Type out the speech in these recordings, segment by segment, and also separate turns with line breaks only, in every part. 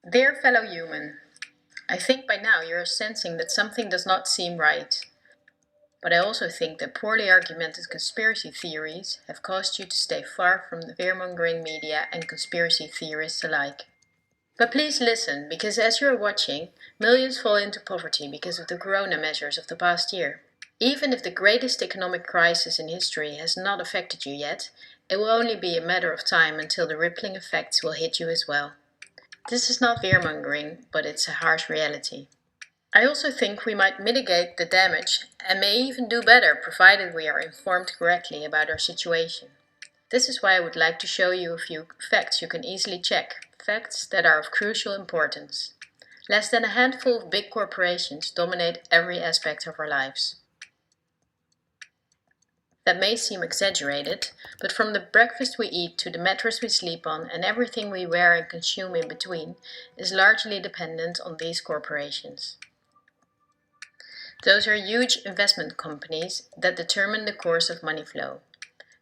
Dear fellow human, I think by now you are sensing that something does not seem right. But I also think that poorly argumented conspiracy theories have caused you to stay far from the fear-mongering media and conspiracy theorists alike. But please listen, because as you are watching, millions fall into poverty because of the corona measures of the past year. Even if the greatest economic crisis in history has not affected you yet, it will only be a matter of time until the rippling effects will hit you as well. This is not fear-mongering, but it's a harsh reality. I also think we might mitigate the damage and may even do better provided we are informed correctly about our situation. This is why I would like to show you a few facts you can easily check, facts that are of crucial importance. Less than a handful of big corporations dominate every aspect of our lives. That may seem exaggerated, but from the breakfast we eat to the mattress we sleep on and everything we wear and consume in between is largely dependent on these corporations. Those are huge investment companies that determine the course of money flow.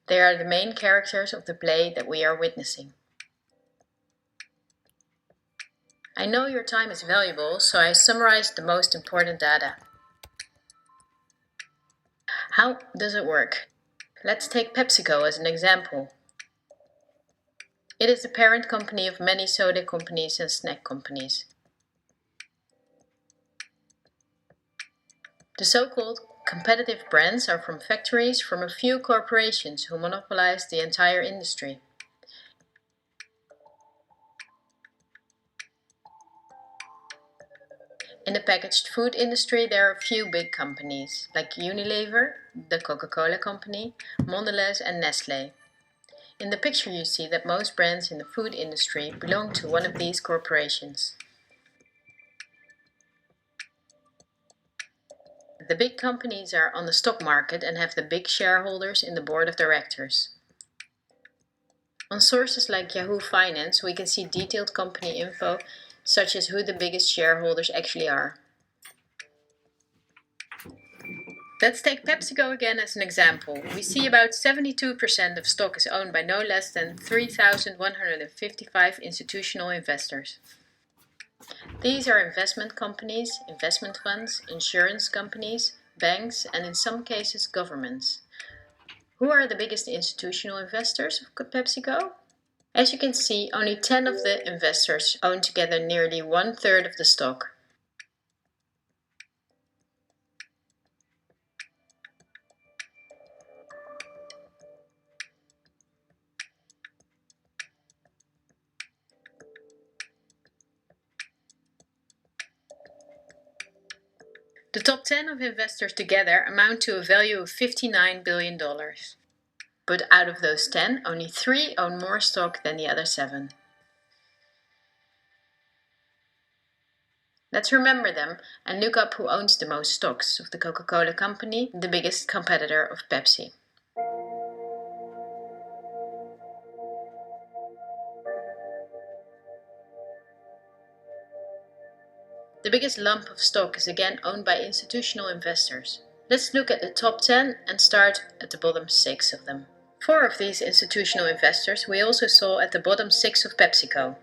They are the main characters of the play that we are witnessing. I know your time is valuable, so I summarized the most important data. How does it work? Let's take PepsiCo as an example. It is the parent company of many soda companies and snack companies. The so-called competitive brands are from factories from a few corporations who monopolize the entire industry. In the packaged food industry, there are a few big companies, like Unilever, the Coca-Cola company, Mondelez and Nestlé. In the picture you see that most brands in the food industry belong to one of these corporations. The big companies are on the stock market and have the big shareholders in the board of directors. On sources like Yahoo Finance, we can see detailed company info, such as who the biggest shareholders actually are. Let's take PepsiCo again as an example. We see about 72% of stock is owned by no less than 3,155 institutional investors. These are investment companies, investment funds, insurance companies, banks, and in some cases governments. Who are the biggest institutional investors of PepsiCo? As you can see, only 10 of the investors own together nearly 1/3 of the stock. The top 10 of investors together amount to a value of $59 billion. But out of those 10, only 3 own more stock than the other 7. Let's remember them and look up who owns the most stocks of the Coca-Cola company, the biggest competitor of Pepsi. The biggest lump of stock is again owned by institutional investors. Let's look at the top 10 and start at the bottom 6 of them. 4 of these institutional investors we also saw at the bottom 6 of PepsiCo.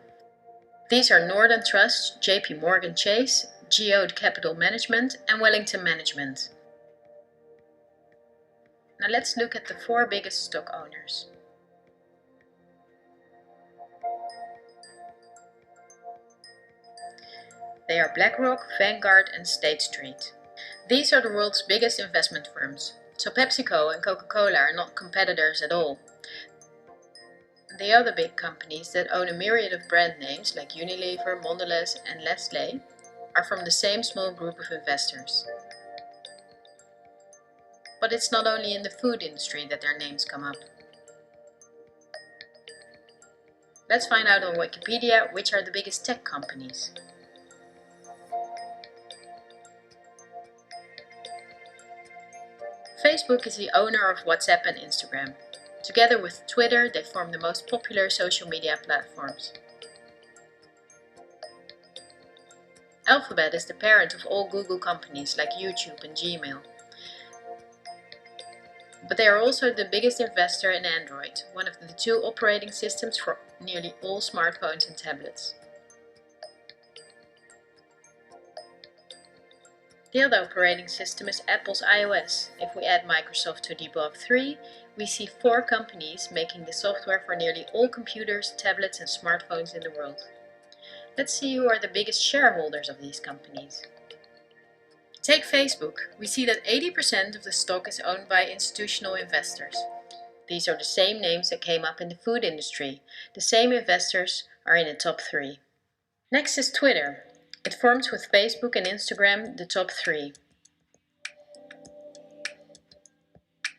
These are Northern Trust, JP Morgan Chase, Geode Capital Management and Wellington Management. Now let's look at the 4 biggest stock owners. They are BlackRock, Vanguard and State Street. These are the world's biggest investment firms, so PepsiCo and Coca-Cola are not competitors at all. The other big companies that own a myriad of brand names like Unilever, Mondelez and Nestlé are from the same small group of investors. But it's not only in the food industry that their names come up. Let's find out on Wikipedia which are the biggest tech companies. Facebook is the owner of WhatsApp and Instagram. Together with Twitter, they form the most popular social media platforms. Alphabet is the parent of all Google companies like YouTube and Gmail. But they are also the biggest investor in Android, one of the 2 operating systems for nearly all smartphones and tablets. The other operating system is Apple's iOS. If we add Microsoft to the above three, we see 4 companies making the software for nearly all computers, tablets and smartphones in the world. Let's see who are the biggest shareholders of these companies. Take Facebook. We see that 80% of the stock is owned by institutional investors. These are the same names that came up in the food industry. The same investors are in the top 3. Next is Twitter. It forms with Facebook and Instagram the top 3.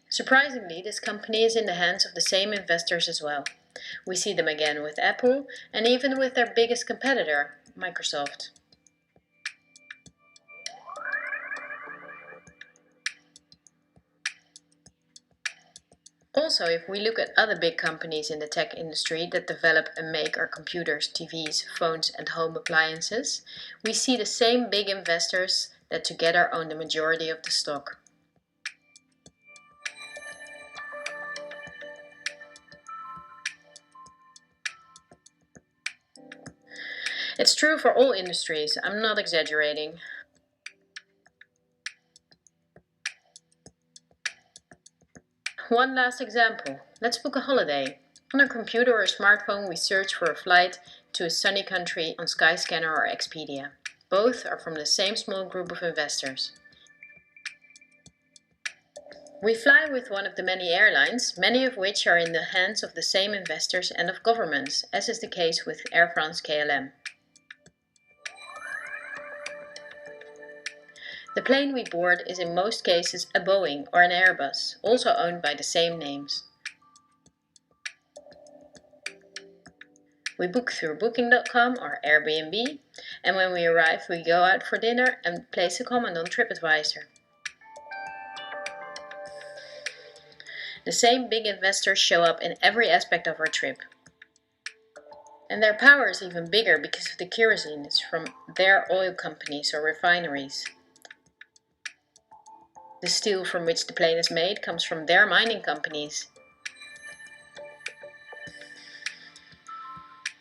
Surprisingly, this company is in the hands of the same investors as well. We see them again with Apple and even with their biggest competitor, Microsoft. Also, if we look at other big companies in the tech industry that develop and make our computers, TVs, phones and home appliances, we see the same big investors that together own the majority of the stock. It's true for all industries, I'm not exaggerating. One last example. Let's book a holiday. On our computer or smartphone we search for a flight to a sunny country on Skyscanner or Expedia. Both are from the same small group of investors. We fly with one of the many airlines, many of which are in the hands of the same investors and of governments, as is the case with Air France-KLM. The plane we board is in most cases a Boeing or an Airbus, also owned by the same names. We book through Booking.com or Airbnb, and when we arrive we go out for dinner and place a comment on TripAdvisor. The same big investors show up in every aspect of our trip. And their power is even bigger because of the kerosene is from their oil companies or refineries. The steel from which the plane is made comes from their mining companies.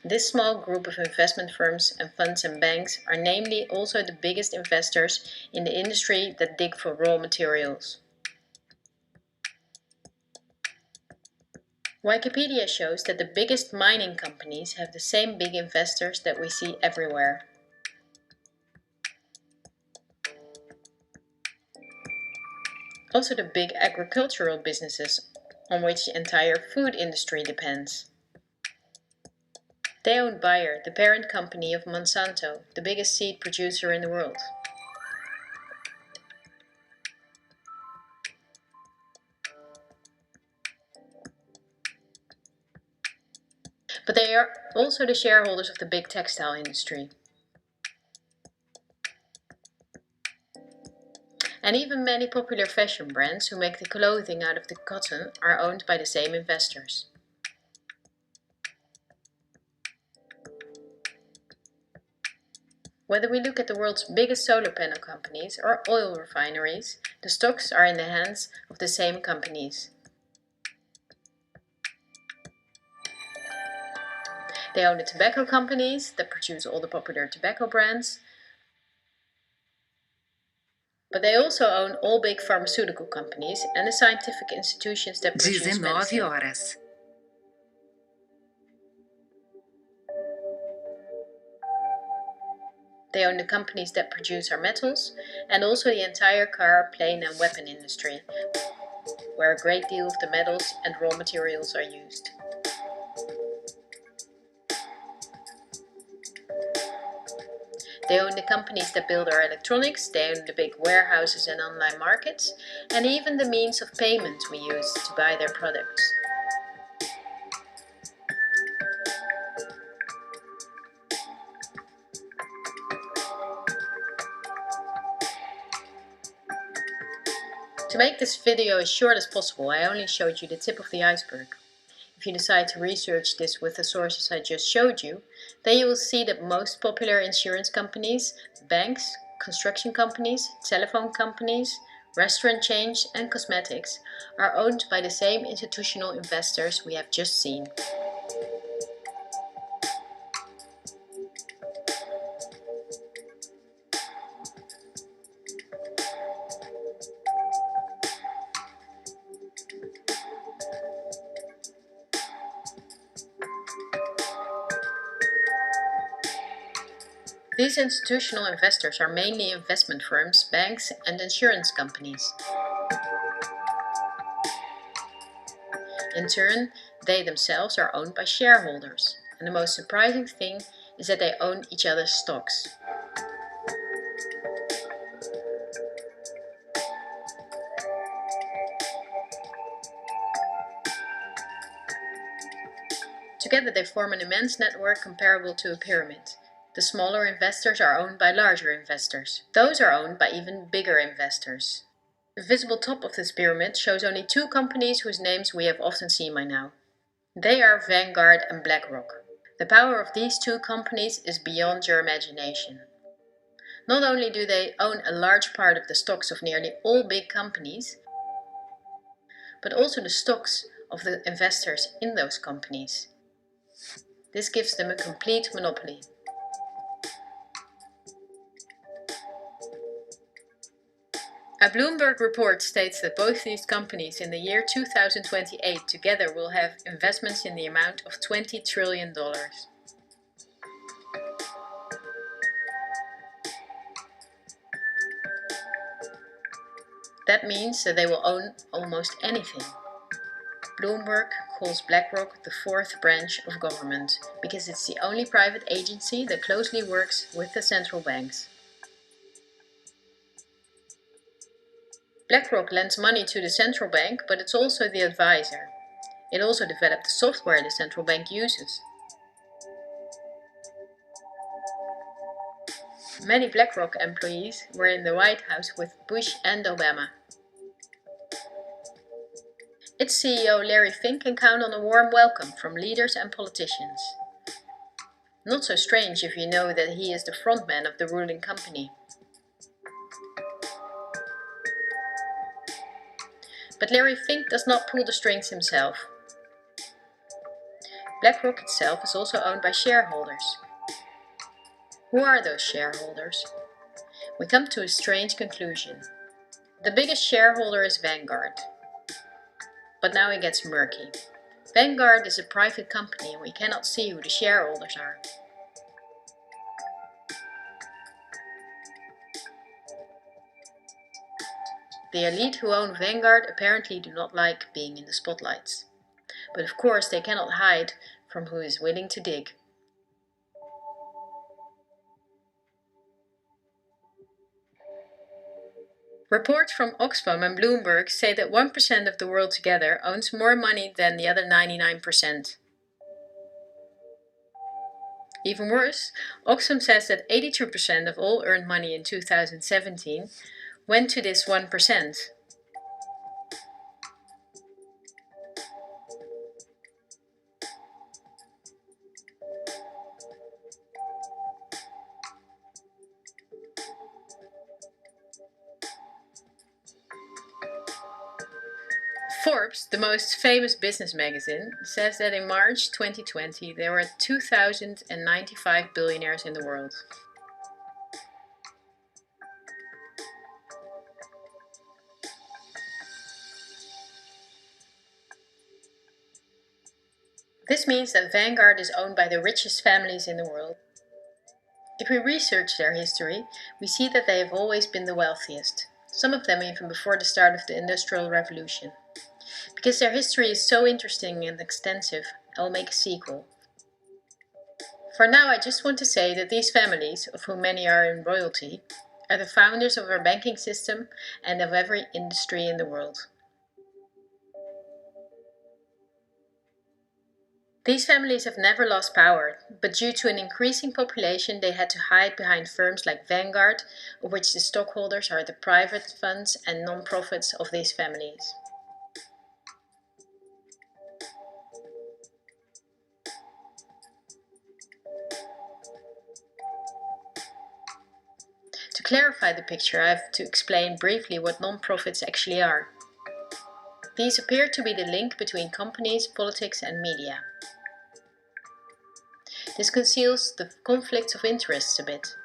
This small group of investment firms and funds and banks are namely also the biggest investors in the industry that dig for raw materials. Wikipedia shows that the biggest mining companies have the same big investors that we see everywhere. Also the big agricultural businesses on which the entire food industry depends. They own Bayer, the parent company of Monsanto, the biggest seed producer in the world. But they are also the shareholders of the big textile industry. And even many popular fashion brands who make the clothing out of the cotton are owned by the same investors. Whether we look at the world's biggest solar panel companies or oil refineries, the stocks are in the hands of the same companies. They own the tobacco companies that produce all the popular tobacco brands, but they also own all big pharmaceutical companies and the scientific institutions that produce medicine. They own the companies that produce our metals and also the entire car, plane and weapon industry, where a great deal of the metals and raw materials are used. They own the companies that build our electronics, they own the big warehouses and online markets, and even the means of payment we use to buy their products. To make this video as short as possible, I only showed you the tip of the iceberg. If you decide to research this with the sources I just showed you, then you will see that most popular insurance companies, banks, construction companies, telephone companies, restaurant chains and cosmetics are owned by the same institutional investors we have just seen. These institutional investors are mainly investment firms, banks, and insurance companies. In turn, they themselves are owned by shareholders, and the most surprising thing is that they own each other's stocks. Together they form an immense network comparable to a pyramid. The smaller investors are owned by larger investors. Those are owned by even bigger investors. The visible top of this pyramid shows only two companies whose names we have often seen by now. They are Vanguard and BlackRock. The power of these two companies is beyond your imagination. Not only do they own a large part of the stocks of nearly all big companies, but also the stocks of the investors in those companies. This gives them a complete monopoly. A Bloomberg report states that both these companies in the year 2028 together will have investments in the amount of $20 trillion. That means that they will own almost anything. Bloomberg calls BlackRock the fourth branch of government because it's the only private agency that closely works with the central banks. BlackRock lends money to the central bank, but it's also the advisor. It also developed the software the central bank uses. Many BlackRock employees were in the White House with Bush and Obama. Its CEO Larry Fink can count on a warm welcome from leaders and politicians. Not so strange if you know that he is the frontman of the ruling company. But Larry Fink does not pull the strings himself. BlackRock itself is also owned by shareholders. Who are those shareholders? We come to a strange conclusion. The biggest shareholder is Vanguard. But now it gets murky. Vanguard is a private company and we cannot see who the shareholders are. The elite who own Vanguard apparently do not like being in the spotlights. But of course they cannot hide from who is willing to dig. Reports from Oxfam and Bloomberg say that 1% of the world together owns more money than the other 99%. Even worse, Oxfam says that 82% of all earned money in 2017 went to this 1%. Forbes, the most famous business magazine, says that in March 2020 there were 2,095 billionaires in the world. This means that Vanguard is owned by the richest families in the world. If we research their history, we see that they have always been the wealthiest, some of them even before the start of the Industrial Revolution. Because their history is so interesting and extensive, I will make a sequel. For now, I just want to say that these families, of whom many are in royalty, are the founders of our banking system and of every industry in the world. These families have never lost power, but due to an increasing population they had to hide behind firms like Vanguard, of which the stockholders are the private funds and non-profits of these families. To clarify the picture, I have to explain briefly what non-profits actually are. These appear to be the link between companies, politics and media. This conceals the conflicts of interests a bit.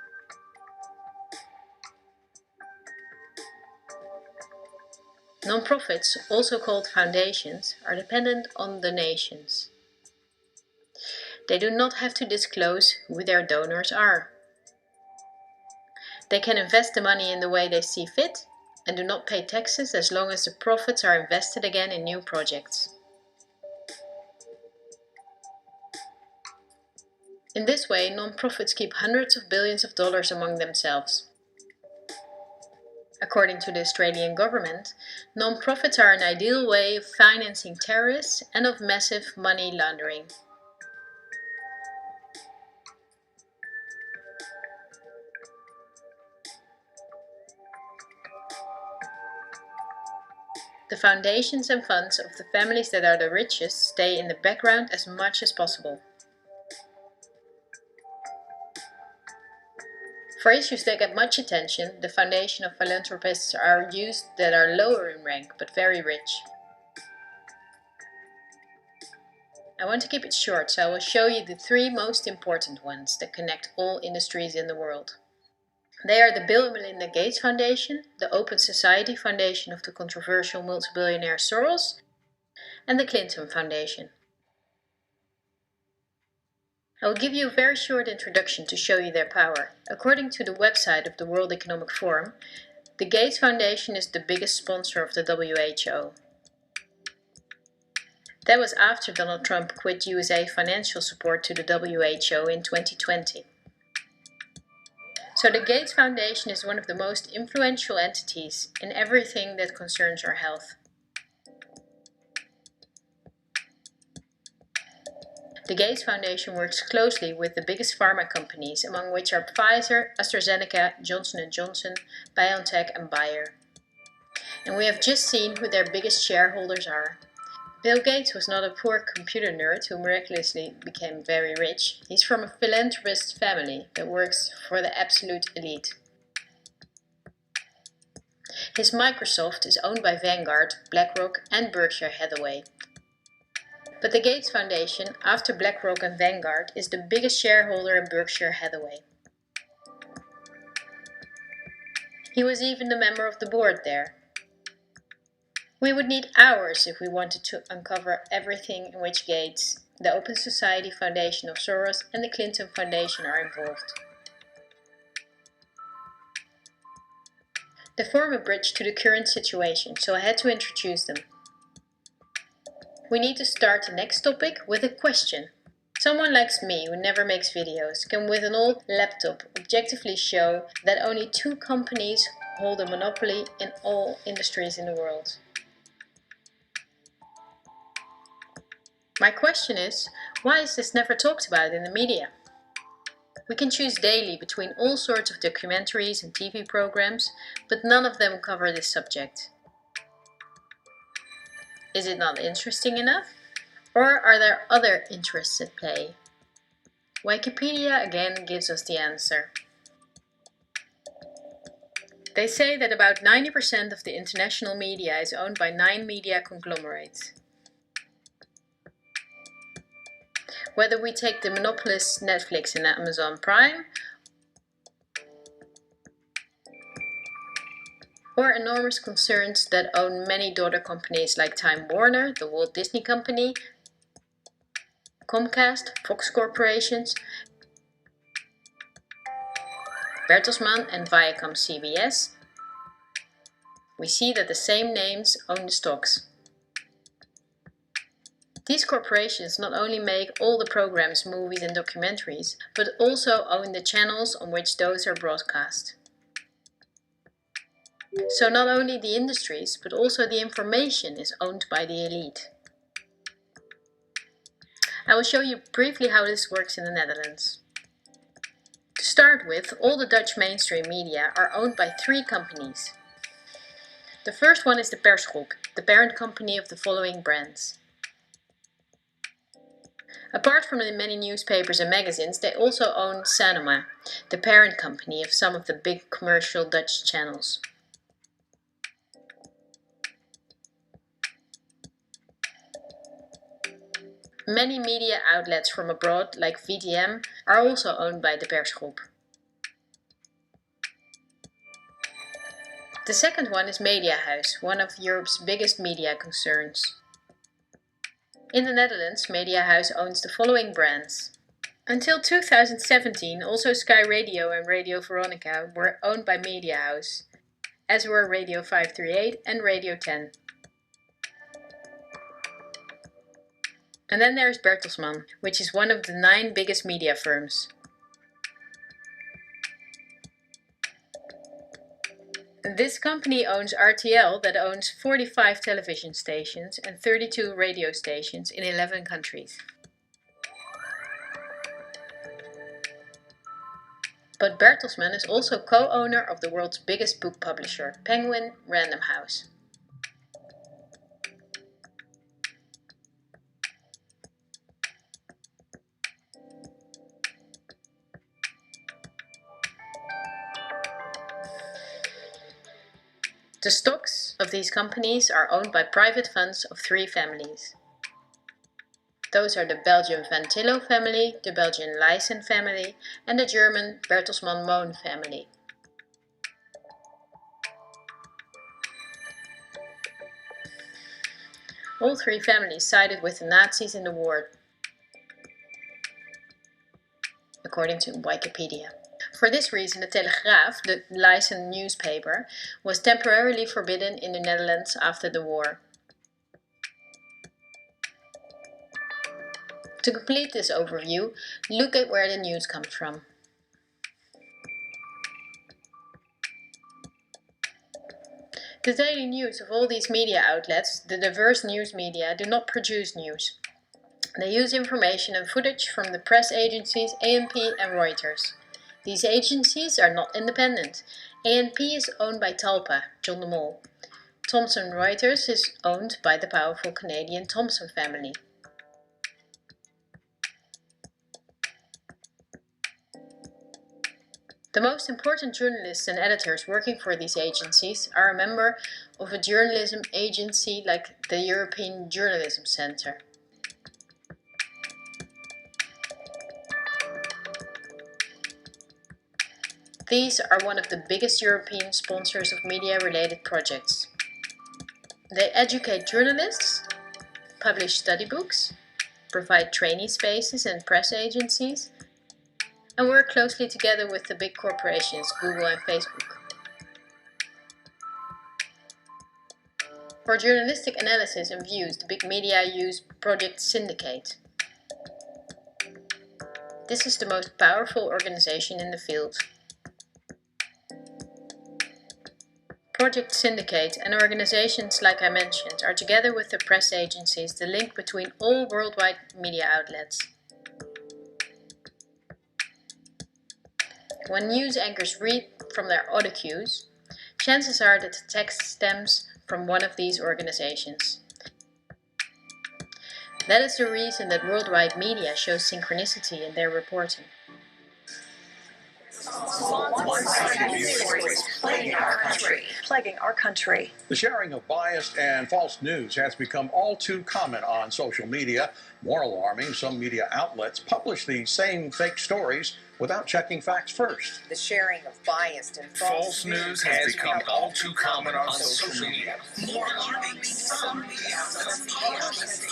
Non-profits, also called foundations, are dependent on donations. They do not have to disclose who their donors are. They can invest the money in the way they see fit and do not pay taxes as long as the profits are invested again in new projects. In this way, non-profits keep hundreds of billions of dollars among themselves. According to the Australian government, non-profits are an ideal way of financing terrorists and of massive money laundering. The foundations and funds of the families that are the richest stay in the background as much as possible. For issues that get much attention, the foundation of philanthropists are used that are lower in rank but very rich. I want to keep it short, so I will show you the three most important ones that connect all industries in the world. They are the Bill and Melinda Gates Foundation, the Open Society Foundation of the controversial multi-billionaire Soros, and the Clinton Foundation. I will give you a very short introduction to show you their power. According to the website of the World Economic Forum, the Gates Foundation is the biggest sponsor of the WHO. That was after Donald Trump quit USA financial support to the WHO in 2020. So the Gates Foundation is one of the most influential entities in everything that concerns our health. The Gates Foundation works closely with the biggest pharma companies, among which are Pfizer, AstraZeneca, Johnson & Johnson, BioNTech and Bayer. And we have just seen who their biggest shareholders are. Bill Gates was not a poor computer nerd who miraculously became very rich. He's from a philanthropist family that works for the absolute elite. His Microsoft is owned by Vanguard, BlackRock and Berkshire Hathaway. But the Gates Foundation, after BlackRock and Vanguard, is the biggest shareholder in Berkshire Hathaway. He was even a member of the board there. We would need hours if we wanted to uncover everything in which Gates, the Open Society Foundation of Soros and the Clinton Foundation are involved. They form a bridge to the current situation, so I had to introduce them. We need to start the next topic with a question. Someone like me, who never makes videos, can with an old laptop objectively show that only two companies hold a monopoly in all industries in the world. My question is, why is this never talked about in the media? We can choose daily between all sorts of documentaries and TV programs, but none of them cover this subject. Is it not interesting enough? Or are there other interests at play? Wikipedia again gives us the answer. They say that about 90% of the international media is owned by 9 media conglomerates. Whether we take the monopolists Netflix and Amazon Prime, or enormous concerns that own many daughter companies like Time Warner, the Walt Disney Company, Comcast, Fox Corporations, Bertelsmann and Viacom CBS, we see that the same names own the stocks. These corporations not only make all the programs, movies and documentaries, but also own the channels on which those are broadcast. So not only the industries, but also the information is owned by the elite. I will show you briefly how this works in the Netherlands. To start with, all the Dutch mainstream media are owned by 3 companies. The first one is the Persgroep, the parent company of the following brands. Apart from the many newspapers and magazines, they also own Sanoma, the parent company of some of the big commercial Dutch channels. Many media outlets from abroad, like VTM, are also owned by the Persgroep. The second one is Mediahuis, one of Europe's biggest media concerns. In the Netherlands, Mediahuis owns the following brands: Until 2017, also Sky Radio and Radio Veronica were owned by Media House, as were Radio 538 and Radio 10. And then there's Bertelsmann, which is one of the 9 biggest media firms. This company owns RTL, that owns 45 television stations and 32 radio stations in 11 countries. But Bertelsmann is also co-owner of the world's biggest book publisher, Penguin Random House. The stocks of these companies are owned by private funds of 3 families. Those are the Belgian Van Tillo family, the Belgian Lyssen family, and the German Bertelsmann Moon family. All 3 families sided with the Nazis in the war, according to Wikipedia. For this reason, the Telegraaf, the Lyssen newspaper, was temporarily forbidden in the Netherlands after the war. To complete this overview, look at where the news comes from. The daily news of all these media outlets, the diverse news media, do not produce news. They use information and footage from the press agencies ANP and Reuters. These agencies are not independent. ANP is owned by Talpa, John de Mol. Thomson Reuters is owned by the powerful Canadian Thomson family. The most important journalists and editors working for these agencies are a member of a journalism agency like the European Journalism Centre. These are one of the biggest European sponsors of media-related projects. They educate journalists, publish study books, provide training spaces and press agencies, and work closely together with the big corporations, Google and Facebook. For journalistic analysis and views, the big media use Project Syndicate. This is the most powerful organization in the field. Project Syndicate and organizations like I mentioned are together with the press agencies the link between all worldwide media outlets. When news anchors read from their audio cues, chances are that the text stems from one of these organizations. That is the reason that worldwide media shows synchronicity in their reporting.
Plaguing our country.
The sharing of biased and false news has become all too common on social media. More alarming, some media outlets publish these same fake stories without checking facts first.
The sharing of biased and false
news has become all too common on social media.
More alarming, some media outlets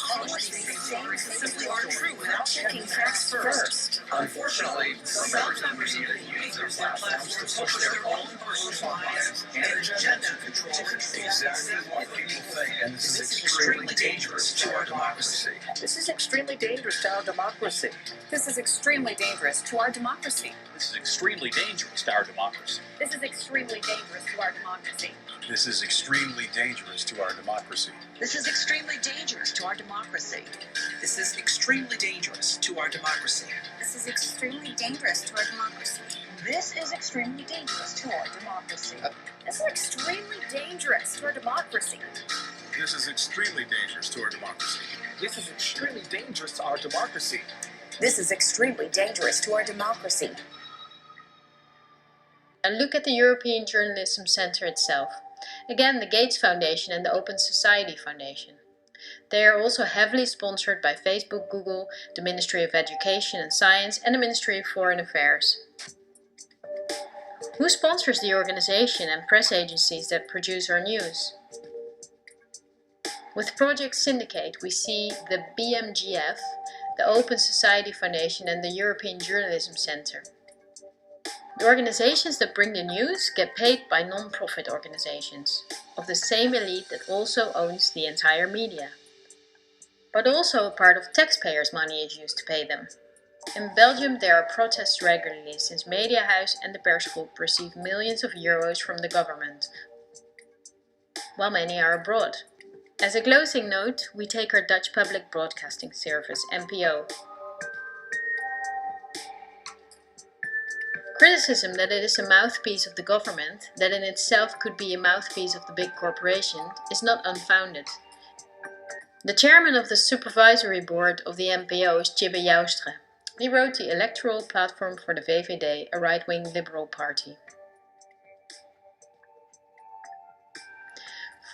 publish these stories simply aren't true without checking facts first.
Unfortunately, some media use their platforms to push their own personal bias and agenda to control exactly what people think. And this is extremely dangerous to our democracy.
This is extremely dangerous to our democracy.
This is extremely dangerous to our democracy.
This is extremely dangerous to our democracy.
This is extremely dangerous to our democracy.
This is extremely dangerous to our democracy.
This is extremely dangerous to our democracy.
This is extremely dangerous to our democracy.
This is extremely dangerous to our democracy.
This is extremely dangerous to our democracy.
This is extremely dangerous to our democracy.
This is extremely dangerous to our democracy.
This is extremely dangerous to our democracy.
This is extremely dangerous to our democracy.
And look at the European Journalism Centre itself. Again, the Gates Foundation and the Open Society Foundation. They are also heavily sponsored by Facebook, Google, the Ministry of Education and Science, and the Ministry of Foreign Affairs. Who sponsors the organization and press agencies that produce our news? With Project Syndicate, we see the BMGF, the Open Society Foundation and the European Journalism Centre. The organizations that bring the news get paid by non-profit organizations, of the same elite that also owns the entire media. But also a part of taxpayers' money is used to pay them. In Belgium there are protests regularly since Media House and the persgroep receive millions of euros from the government, while many are abroad. As a closing note, we take our Dutch Public Broadcasting Service, NPO. Criticism that it is a mouthpiece of the government, that in itself could be a mouthpiece of the big corporation, is not unfounded. The chairman of the supervisory board of the NPO is Tjibbe Joustra. He wrote the electoral platform for the VVD, a right-wing liberal party.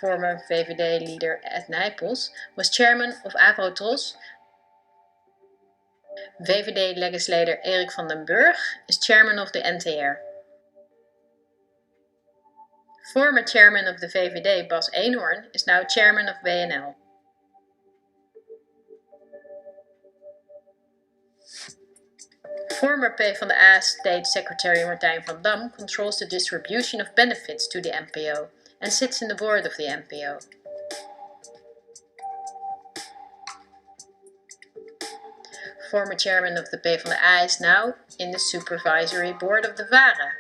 Former VVD leader Ed Nijpels was chairman of Avrotros. VVD legislator Erik van den Burg is chairman of the NTR. Former chairman of the VVD Bas Eenhoorn is now chairman of WNL. Former PvdA State Secretary Martijn van Dam controls the distribution of benefits to the NPO and sits in the board of the NPO. Former chairman of the PvdA is now in the supervisory board of the VARA.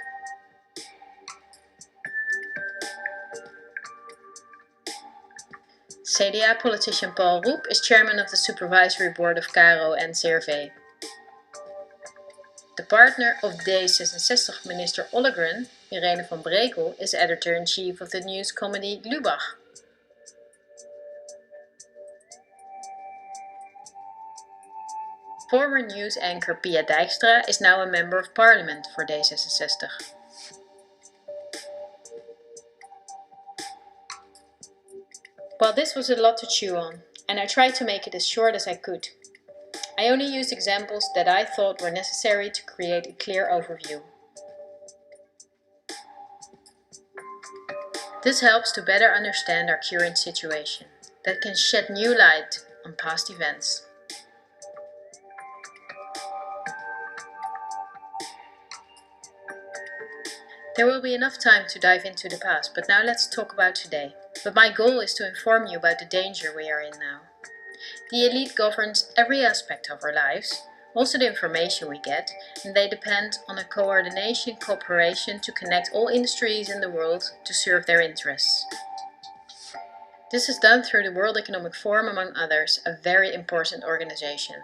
CDA politician Paul Roep is chairman of the supervisory board of KRO and CRV. The partner of D66 minister Ollegren, Irene van Brekel, is editor-in-chief of the news comedy Lubach. Former news anchor Pia Dijkstra is now a member of parliament for D66. Well, this was a lot to chew on, and I tried to make it as short as I could. I only used examples that I thought were necessary to create a clear overview. This helps to better understand our current situation, that can shed new light on past events. There will be enough time to dive into the past, but now let's talk about today. But my goal is to inform you about the danger we are in now. The elite governs every aspect of our lives, also the information we get, and they depend on a cooperation to connect all industries in the world to serve their interests. This is done through the World Economic Forum, among others, a very important organization.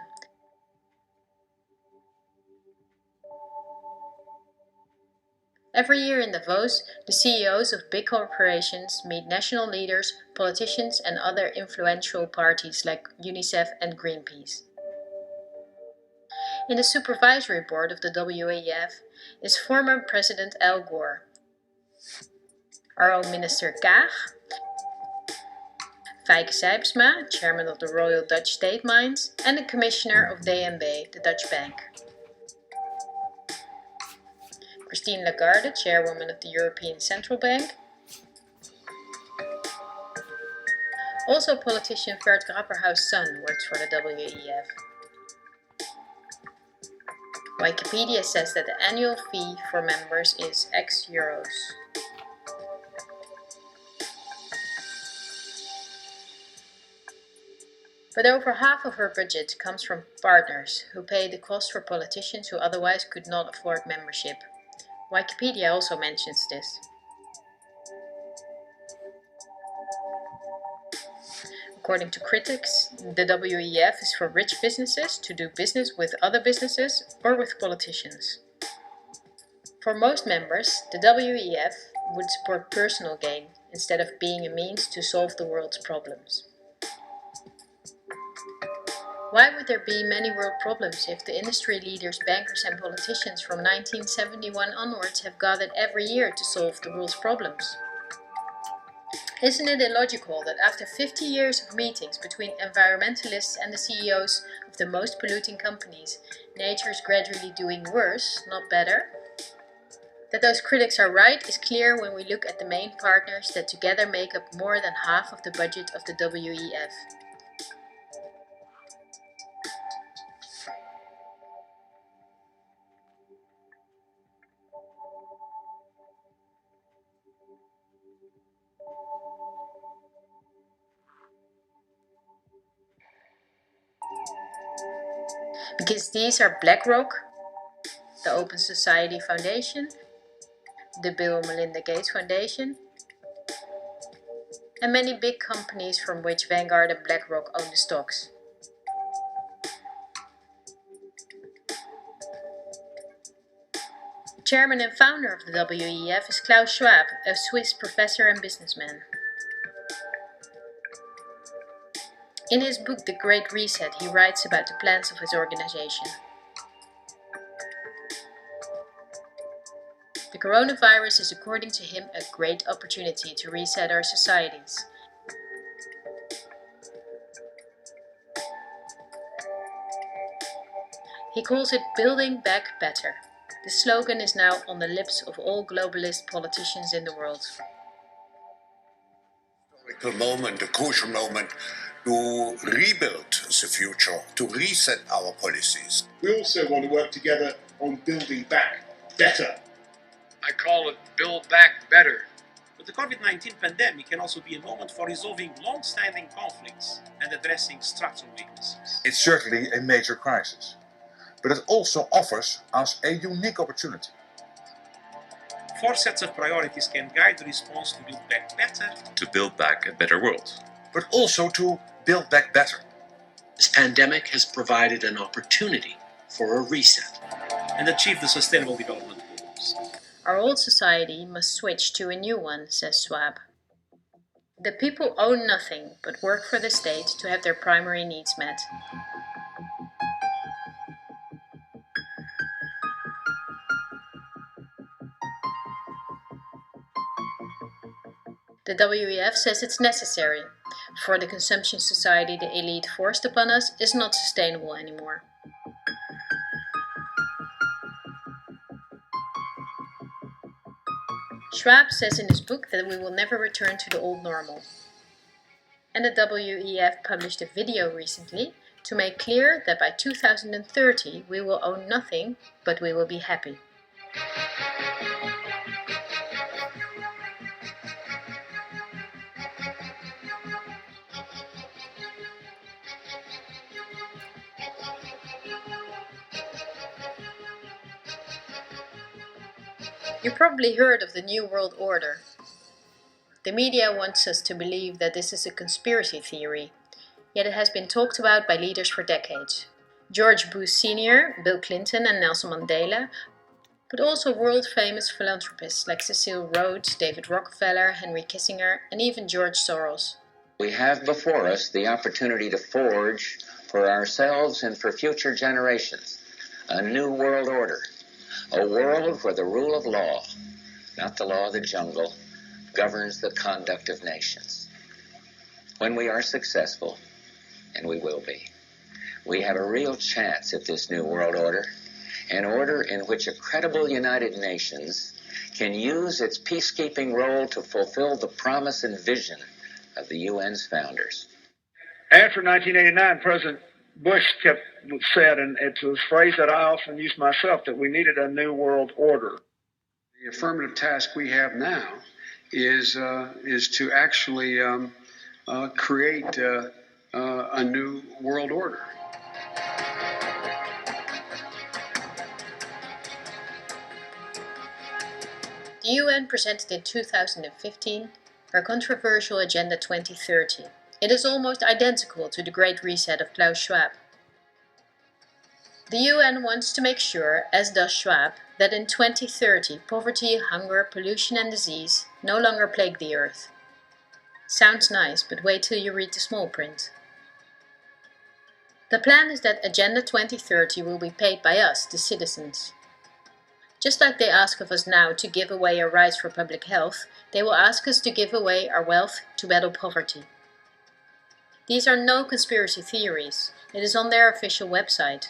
Every year in Davos, the CEOs of big corporations meet national leaders, politicians and other influential parties like UNICEF and Greenpeace. In the supervisory board of the WEF is former President Al Gore, our own Minister Kaag, Fijke Sijbsma, chairman of the Royal Dutch State Mines, and the commissioner of DNB, the Dutch bank. Christine Lagarde, chairwoman of the European Central Bank. Also politician Bert Grapperhaus' son works for the WEF. Wikipedia says that the annual fee for members is €X. But over half of her budget comes from partners who pay the cost for politicians who otherwise could not afford membership. Wikipedia also mentions this. According to critics, the WEF is for rich businesses to do business with other businesses or with politicians. For most members, the WEF would support personal gain instead of being a means to solve the world's problems. Why would there be many world problems if the industry leaders, bankers and politicians from 1971 onwards have gathered every year to solve the world's problems? Isn't it illogical that after 50 years of meetings between environmentalists and the CEOs of the most polluting companies, nature is gradually doing worse, not better? That those critics are right is clear when we look at the main partners that together make up more than half of the budget of the WEF. because these are BlackRock, the Open Society Foundation, the Bill and Melinda Gates Foundation, and many big companies from which Vanguard and BlackRock own the stocks. Chairman and founder of the WEF is Klaus Schwab, a Swiss professor and businessman. In his book The Great Reset, he writes about the plans of his organization. The coronavirus is, according to him, a great opportunity to reset our societies. He calls it Building Back Better. The slogan is now on the lips of all globalist politicians in the world.
Moment, a crucial moment to rebuild the future, to reset our policies.
We also want to work together on building back better.
I call it Build Back Better.
But the COVID-19 pandemic can also be a moment for resolving long-standing conflicts and addressing structural weaknesses.
It's certainly a major crisis, but it also offers us a unique opportunity.
4 sets of priorities can guide the response to build back better.
To build back a better world.
But also to build back better.
This pandemic has provided an opportunity for a reset.
And achieve the Sustainable Development Goals.
Our old society must switch to a new one, says Schwab. The people own nothing but work for the state to have their primary needs met. The WEF says it's necessary, for the consumption society the elite forced upon us is not sustainable anymore. Schwab says in his book that we will never return to the old normal. And the WEF published a video recently to make clear that by 2030 we will own nothing, but we will be happy. You probably heard of the New World Order. The media wants us to believe that this is a conspiracy theory, yet it has been talked about by leaders for decades. George Bush Sr., Bill Clinton and Nelson Mandela, but also world-famous philanthropists like Cecil Rhodes, David Rockefeller, Henry Kissinger, and even George Soros.
We have before us the opportunity to forge for ourselves and for future generations a new world order. A world where the rule of law, not the law of the jungle, governs the conduct of nations. When we are successful, and we will be, we have a real chance at this new world order, an order in which a credible United Nations can use its peacekeeping role to fulfill the promise and vision of the UN's founders.
After 1989, President Bush said, and it's a phrase that I often use myself, that we needed a new world order.
The affirmative task we have now is to actually create a new world order.
The UN presented in 2015 her controversial Agenda 2030. It is almost identical to the Great Reset of Klaus Schwab. The UN wants to make sure, as does Schwab, that in 2030 poverty, hunger, pollution and disease no longer plague the earth. Sounds nice, but wait till you read the small print. The plan is that Agenda 2030 will be paid by us, the citizens. Just like they ask of us now to give away our rights for public health, they will ask us to give away our wealth to battle poverty. These are no conspiracy theories. It is on their official website.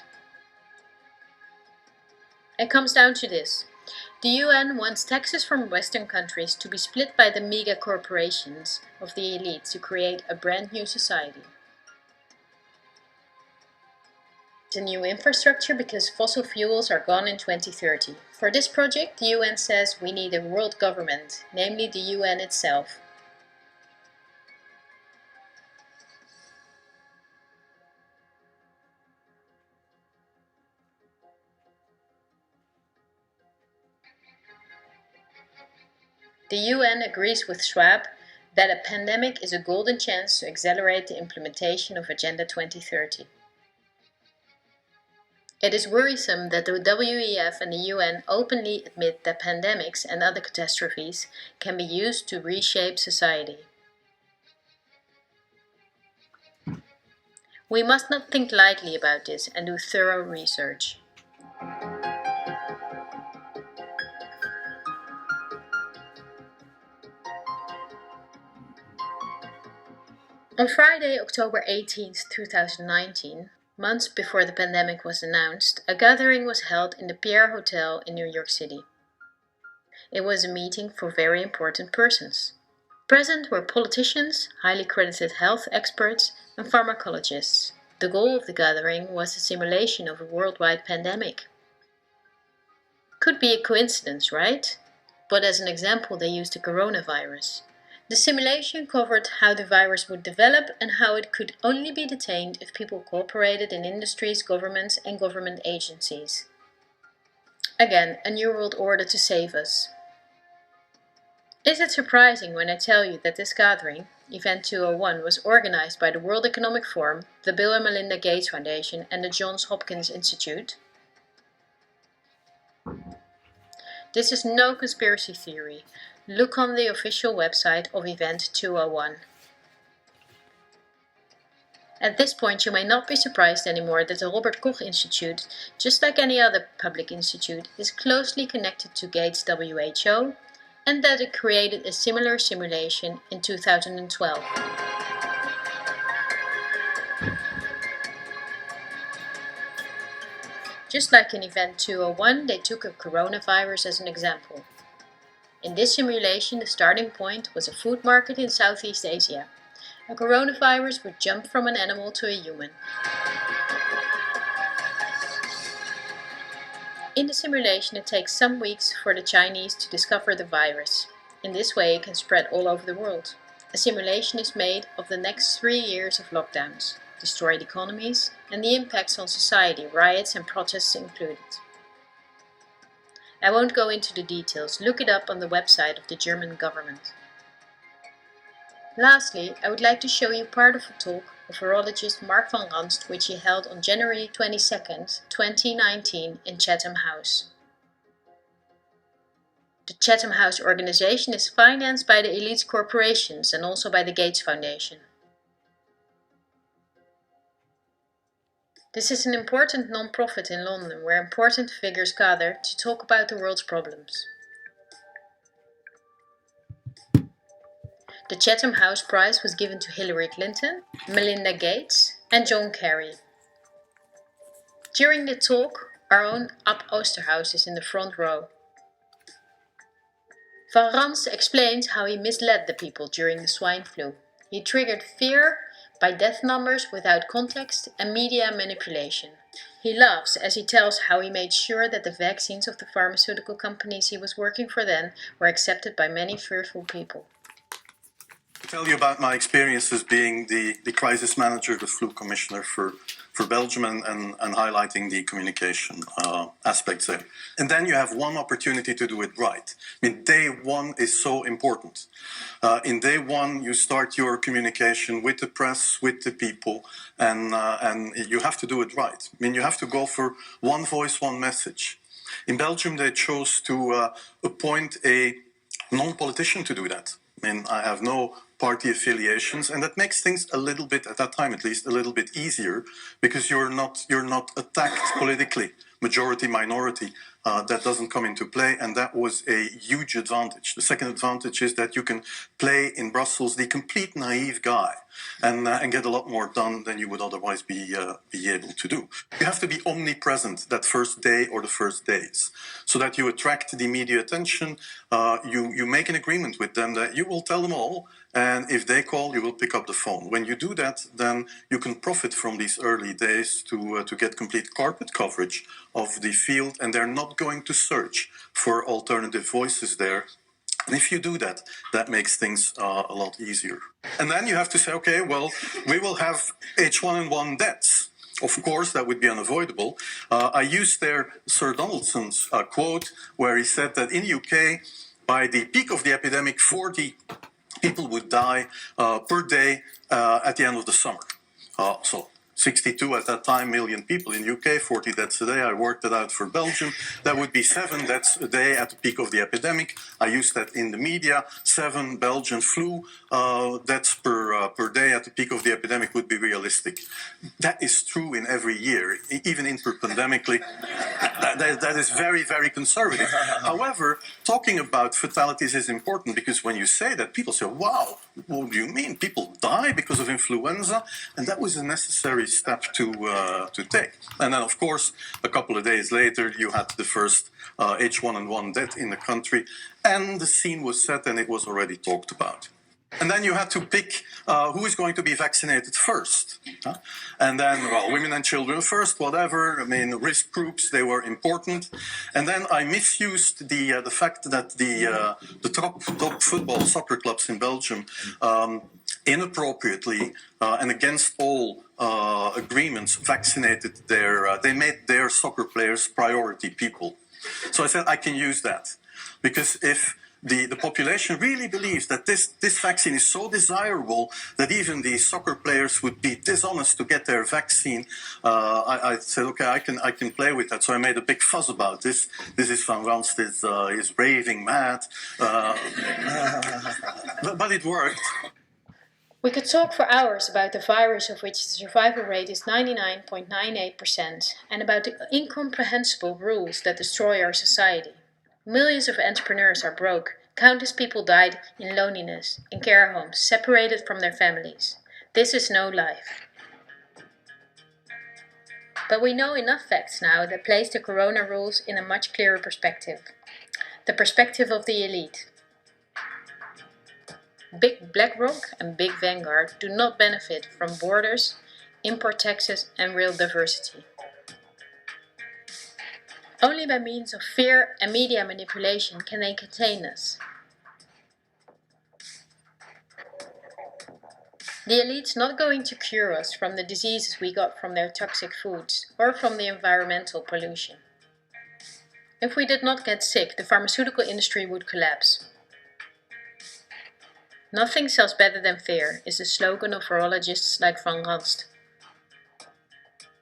It comes down to this. The UN wants taxes from Western countries to be split by the mega corporations of the elite to create a brand new society. It's a new infrastructure because fossil fuels are gone in 2030. For this project, the UN says we need a world government, namely the UN itself. The UN agrees with Schwab that a pandemic is a golden chance to accelerate the implementation of Agenda 2030. It is worrisome that the WEF and the UN openly admit that pandemics and other catastrophes can be used to reshape society. We must not think lightly about this and do thorough research. On Friday, October 18, 2019, months before the pandemic was announced, a gathering was held in the Pierre Hotel in New York City. It was a meeting for very important persons. Present were politicians, highly credited health experts, and pharmacologists. The goal of the gathering was the simulation of a worldwide pandemic. Could be a coincidence, right? But as an example, they used the coronavirus. The simulation covered how the virus would develop and how it could only be detained if people cooperated in industries, governments, and government agencies. Again, a new world order to save us. Is it surprising when I tell you that this gathering, Event 201, was organized by the World Economic Forum, the Bill and Melinda Gates Foundation, and the Johns Hopkins Institute? This is no conspiracy theory. Look on the official website of Event 201. At this point, you may not be surprised anymore that the Robert Koch Institute, just like any other public institute, is closely connected to Gates' WHO, and that it created a similar simulation in 2012. Just like in Event 201, they took a coronavirus as an example. In this simulation, the starting point was a food market in Southeast Asia. A coronavirus would jump from an animal to a human. In the simulation, it takes some weeks for the Chinese to discover the virus. In this way, it can spread all over the world. A simulation is made of the next 3 years of lockdowns, destroyed economies, and the impacts on society, riots and protests included. I won't go into the details, look it up on the website of the German government. Lastly, I would like to show you part of a talk of virologist Mark van Ranst, which he held on January 22nd, 2019 in Chatham House. The Chatham House organization is financed by the elite corporations and also by the Gates Foundation. This is an important non-profit in London where important figures gather to talk about the world's problems. The Chatham House Prize was given to Hillary Clinton, Melinda Gates and John Kerry. During the talk, our own Ab Oosterhuis is in the front row. Van Ranst explains how he misled the people during the swine flu. He triggered fear by death numbers without context and media manipulation. He laughs as he tells how he made sure that the vaccines of the pharmaceutical companies he was working for then were accepted by many fearful people.
Tell you about my experiences being the crisis manager, the flu commissioner for Belgium and highlighting the communication aspects there. And then you have one opportunity to do it right. I mean, day one is so important. In day one, you start your communication with the press, with the people, and you have to do it right. I mean, you have to go for one voice, one message. In Belgium, they chose to appoint a non-politician to do that. I mean, I have no party affiliations, and that makes things a little bit, at that time at least, a little bit easier because you're not attacked politically, majority, minority. That doesn't come into play, and that was a huge advantage. The second advantage is that you can play in Brussels the complete naive guy and get a lot more done than you would otherwise be able to do. You have to be omnipresent that first day or the first days so that you attract the media attention. You make an agreement with them that you will tell them all, and if they call, you will pick up the phone. When you do that, then you can profit from these early days to get complete carpet coverage of the field, and they're not going to search for alternative voices there. And if you do that, that makes things a lot easier. And then you have to say, okay, well, we will have H1N1 deaths. Of course, that would be unavoidable. I used there Sir Donaldson's quote where he said that in the UK, by the peak of the epidemic, 40 people would die per day at the end of the summer. So 62 at that time million people in UK, 40 deaths a day. I worked that out for Belgium. That would be 7 deaths a day at the peak of the epidemic. I used that in the media. 7 Belgian flu deaths per day at the peak of the epidemic would be realistic. That is true in every year, even interpandemically. That is very, very conservative. However, talking about fatalities is important because when you say that, people say, wow, what do you mean? People die because of influenza? And that was a necessary step to take. And then, of course, a couple of days later, you had the first H1N1 death in the country, and the scene was set and it was already talked about. And then you had to pick who is going to be vaccinated first. And then, well, women and children first, whatever. I mean, risk groups, they were important. And then I misused the fact that the top football soccer clubs in Belgium inappropriately and against all agreements vaccinated they made their soccer players priority people. So I said I can use that because if the population really believes that this vaccine is so desirable that even the soccer players would be dishonest to get their vaccine. I said, okay, I can play with that. So I made a big fuss about this. This is Van Ranst is raving mad, but it worked.
We could talk for hours about the virus of which the survival rate is 99.98% and about the incomprehensible rules that destroy our society. Millions of entrepreneurs are broke. Countless people died in loneliness, in care homes, separated from their families. This is no life. But we know enough facts now that place the corona rules in a much clearer perspective. The perspective of the elite. Big BlackRock and Big Vanguard do not benefit from borders, import taxes and real diversity. Only by means of fear and media manipulation can they contain us. The elite's not going to cure us from the diseases we got from their toxic foods or from the environmental pollution. If we did not get sick, the pharmaceutical industry would collapse. Nothing sells better than fear is the slogan of virologists like Van Ranst.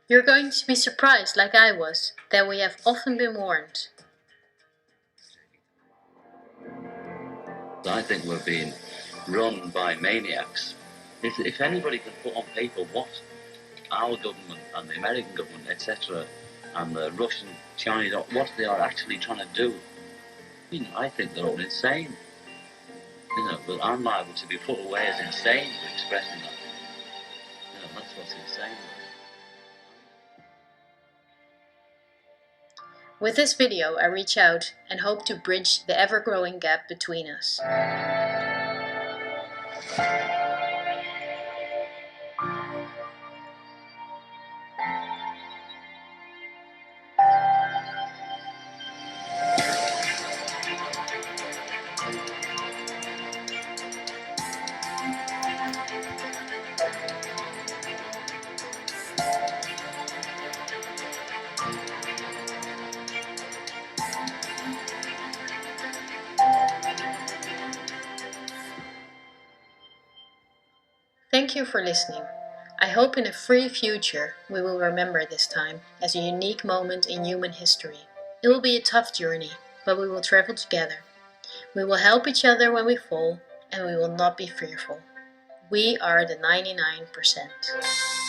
You're going to be surprised, like I was, that we have often been warned.
I think we're being run by maniacs. If anybody can put on paper what our government and the American government, etc., and the Russian, Chinese, what they are actually trying to do, I think they're all insane. But I'm liable to be put away as insane for expressing that. That's what's insane.
With this video, I reach out and hope to bridge the ever-growing gap between us. Thank you for listening. I hope in a free future we will remember this time as a unique moment in human history. It will be a tough journey, but we will travel together. We will help each other when we fall, and we will not be fearful. We are the 99%.